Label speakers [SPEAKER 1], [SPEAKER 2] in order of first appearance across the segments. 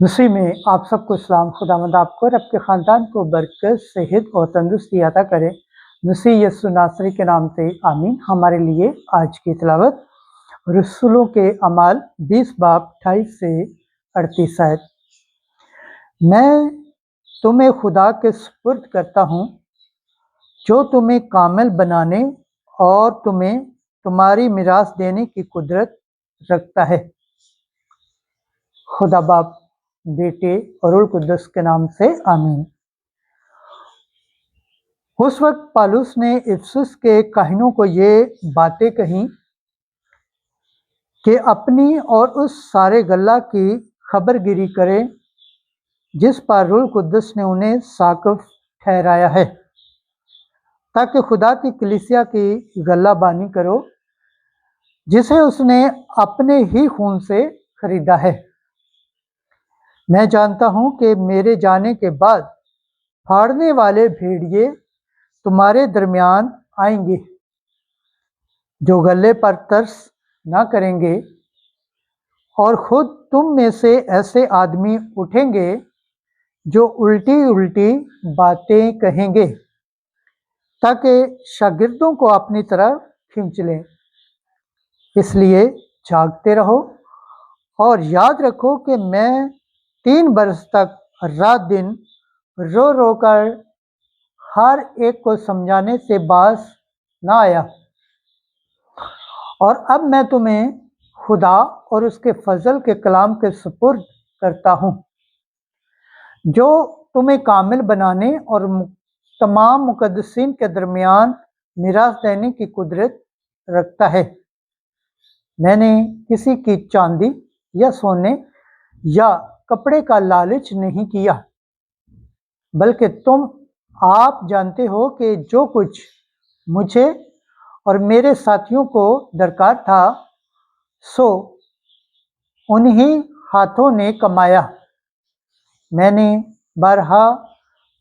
[SPEAKER 1] मसीह में आप सबको इस्लाम। खुदावंद आपको और आपके ख़ानदान को बरकत, सेहत और तंदुरुस्ती अता करे। मसीह यस्सु नासरी के नाम से आमीन। हमारे लिए आज की तिलावत रसूलों के अमाल 20 बाब 28 से 38 आयत। मैं तुम्हें खुदा के सुपुर्द करता हूँ जो तुम्हें कामिल बनाने और तुम्हें तुम्हारी मिरास देने की कुदरत रखता है। खुदा बाप, बेटे और रूह कुद्दुस के नाम से आमीन। उस वक्त पालूस ने इफसुस के काहिनों को ये बातें कहीं कि अपनी और उस सारे गल्ला की खबरगिरी करें जिस पर रूह कुद्दुस ने उन्हें साकिफ ठहराया है, ताकि खुदा की कलीसिया की गल्लाबानी करो जिसे उसने अपने ही खून से खरीदा है। मैं जानता हूँ कि मेरे जाने के बाद फाड़ने वाले भेड़िए तुम्हारे दरमियान आएंगे जो गले पर तरस ना करेंगे, और खुद तुम में से ऐसे आदमी उठेंगे जो उल्टी उल्टी बातें कहेंगे ताकि शागिर्दों को अपनी तरफ खींच लें। इसलिए जागते रहो और याद रखो कि मैं 3 बरस तक रात दिन रो रो कर हर एक को समझाने से बास ना आया, और अब मैं तुम्हें खुदा और उसके फजल के कलाम के सुपुर्द करता हूँ जो तुम्हें कामिल बनाने और तमाम मुकद्दसीन के दरमियान मिरास देने की कुदरत रखता है। मैंने किसी की चांदी या सोने या कपड़े का लालच नहीं किया, बल्कि तुम आप जानते हो कि जो कुछ मुझे और मेरे साथियों को दरकार था सो उन्हीं हाथों ने कमाया। मैंने बारहा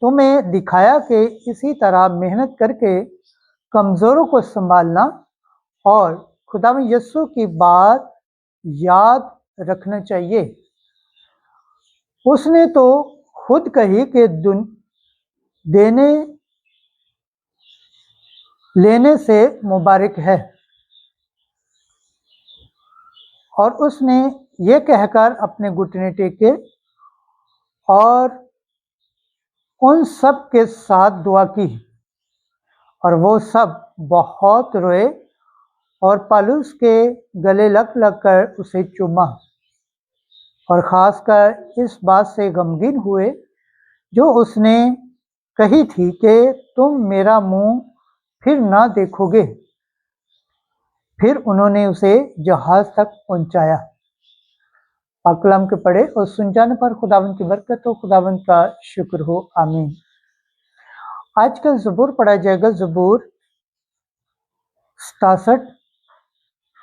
[SPEAKER 1] तुम्हें दिखाया कि इसी तरह मेहनत करके कमज़ोरों को संभालना और खुदावंद यीशु की बात याद रखना चाहिए। उसने तो खुद कही कि देने लेने से मुबारक है, और उसने ये कहकर अपने घुटने टेके और उन सब के साथ दुआ की, और वो सब बहुत रोए और पालूस के गले लग लग कर उसे चूमा, और ख़ासकर इस बात से गमगीन हुए जो उसने कही थी कि तुम मेरा मुंह फिर ना देखोगे। फिर उन्होंने उसे जहाज तक पहुंचाया। पाक कलाम के पढ़े और सुन जाने पर खुदावंद की बरकत हो, खुदावंद का शुक्र हो, आमीन। आज का ज़बूर पढ़ा जाएगा ज़बूर 67,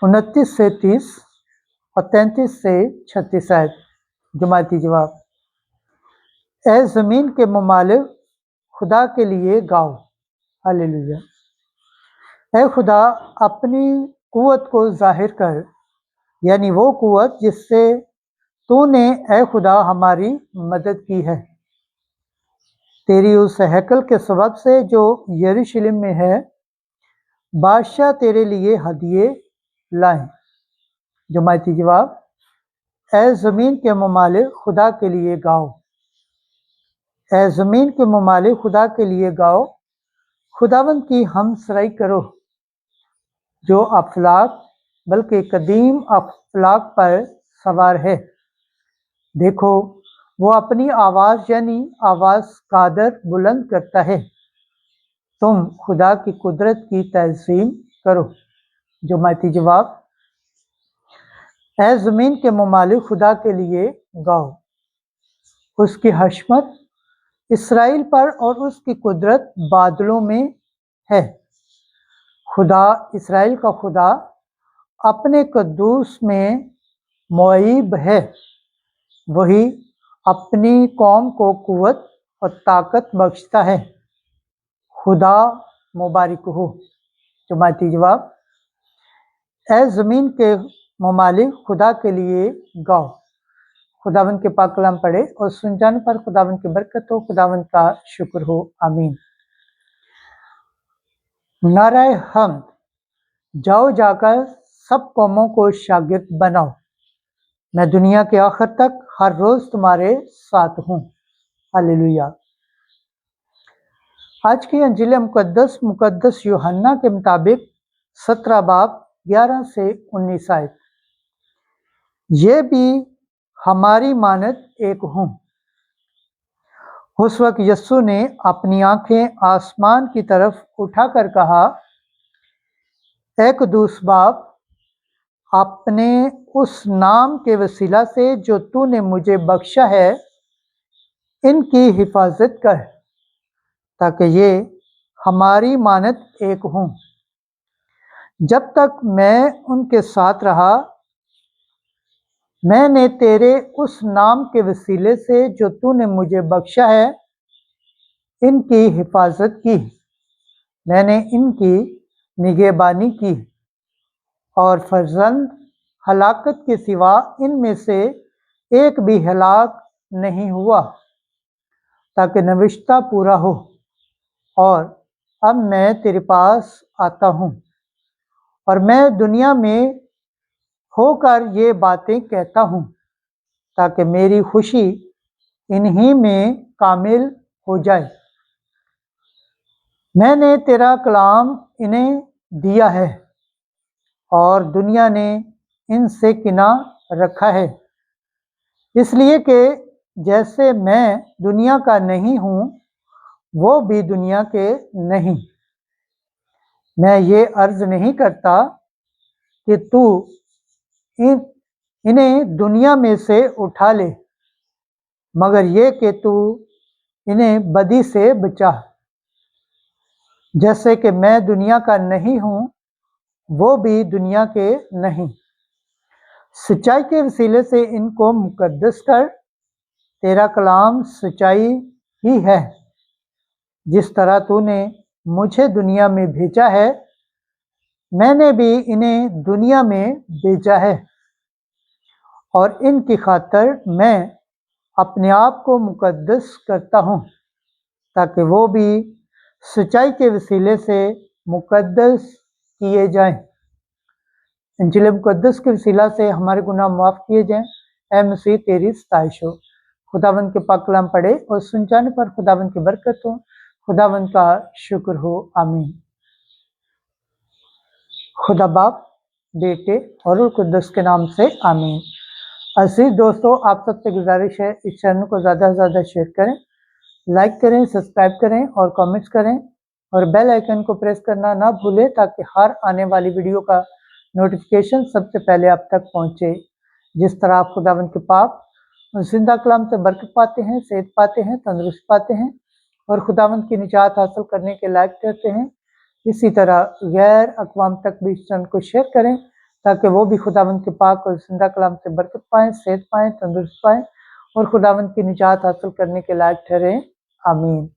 [SPEAKER 1] 29 से 30 और 33 से 36 आयत। जमाती जवाब। ए ज़मीन के ममालिक, खुदा के लिए गाओ, हालेलुया। ए खुदा, अपनी कुव्वत को जाहिर कर, यानी वो कुव्वत जिससे तूने ए खुदा हमारी मदद की है। तेरी उस हैकल के सबब से जो यरूशलेम में है, बादशाह तेरे लिए हदिये लाएं। जमाती जवाब। ए ज़मीन के ममालिक, खुदा के लिए गाओ। ए ज़मीन के ममालिक, खुदा के लिए गाओ, खुदावंद की हमसराई करो जो अफलाक, बल्कि कदीम अफलाक पर सवार है। देखो, वो अपनी आवाज़ यानी आवाज़ कादर बुलंद करता है। तुम खुदा की कुदरत की तज़ीम करो। जमाती जवाब। ए ज़मीन के ममालिक, खुदा के लिए गाओ। उसकी हशमत इसराइल पर और उसकी कुदरत बादलों में है। खुदा, इसराइल का खुदा अपने कद्दूस में मुईब है। वही अपनी कौम को कुव्वत और ताकत बख्शता है। खुदा मुबारक हो। जमाती जवाब। ए ज़मीन के ममालिक, खुदा के लिए गाओ। खुदावंद के पाक कलाम पढ़े और सुन जाने पर खुदावंद की बरकत हो, खुदावंद का शुक्र हो, आमीन। नाराए हम्द, जाओ जाकर सब कौमों को शागिर्द बनाओ, मैं दुनिया के आखिर तक हर रोज तुम्हारे साथ हूँ। हालेलुया। आज की अंजील मुकद्दस यूहन्ना के मुताबिक 17 बाब 11 से 19 आयत। ये भी हमारी मानद एक हूँ। उस वक्त यस्सु ने अपनी आंखें आसमान की तरफ उठाकर कहा, ए कुदूस बाप, अपने उस नाम के वसीला से जो तूने मुझे बख्शा है, इनकी हिफाजत कर, ताकि ये हमारी मानद एक हों। जब तक मैं उनके साथ रहा, मैंने तेरे उस नाम के वसीले से जो तूने मुझे बख्शा है, इनकी हिफाजत की। मैंने इनकी निगहबानी की और फर्जंद हलाकत के सिवा इनमें से एक भी हलाक नहीं हुआ, ताकि नविश्ता पूरा हो। और अब मैं तेरे पास आता हूँ और मैं दुनिया में होकर ये बातें कहता हूँ, ताकि मेरी खुशी इन्हीं में कामिल हो जाए। मैंने तेरा कलाम इन्हें दिया है और दुनिया ने इनसे किना रखा है, इसलिए कि जैसे मैं दुनिया का नहीं हूँ, वो भी दुनिया के नहीं। मैं ये अर्ज नहीं करता कि तू इन्हें दुनिया में से उठा ले, मगर ये कि तू इन्हें बदी से बचा। जैसे कि मैं दुनिया का नहीं हूँ, वो भी दुनिया के नहीं। सच्चाई के वसीले से इनको मुकद्दस कर। तेरा कलाम सच्चाई ही है। जिस तरह तूने मुझे दुनिया में भेजा है, मैंने भी इन्हें दुनिया में भेजा है, और इनकी खातिर मैं अपने आप को मुकद्दस करता हूँ, ताकि वो भी सच्चाई के वसीले से मुकद्दस किए जाएं। इंजील मुकद्दस के वसीला से हमारे गुनाह माफ़ किए जाएं। ऐ मसीह तेरी सताइश हो। खुदावंद के पाक कलाम पढ़े और सुन जाने पर खुदावंद की बरकत हो, खुदावंद का शुक्र हो, आमीन। खुदा बाप, बेटे और रूह कुद्दस के नाम से आमीन। अजीज दोस्तों, आप सबसे गुजारिश है इस चैनल को ज़्यादा से ज़्यादा शेयर करें, लाइक करें, सब्सक्राइब करें और कमेंट्स करें, और बेल आइकन को प्रेस करना ना भूलें, ताकि हर आने वाली वीडियो का नोटिफिकेशन सबसे पहले आप तक पहुंचे। जिस तरह आप खुदावंद के पाक जिंदा कलाम से बरकत पाते हैं, सेहत पाते हैं, तंदुरुस्त पाते हैं और खुदावंद की निजात हासिल करने के लायक रहते हैं, इसी तरह गैर अक़वाम तक भी इस चैनल को शेयर करें, ताकि वो भी खुदावंद के पाक और जिंदा कलाम से बरकत पाएँ, सेहत पाएँ, तंदुरुस्त पाएँ और खुदावंद की निजात हासिल करने के लायक ठहरें। आमीन।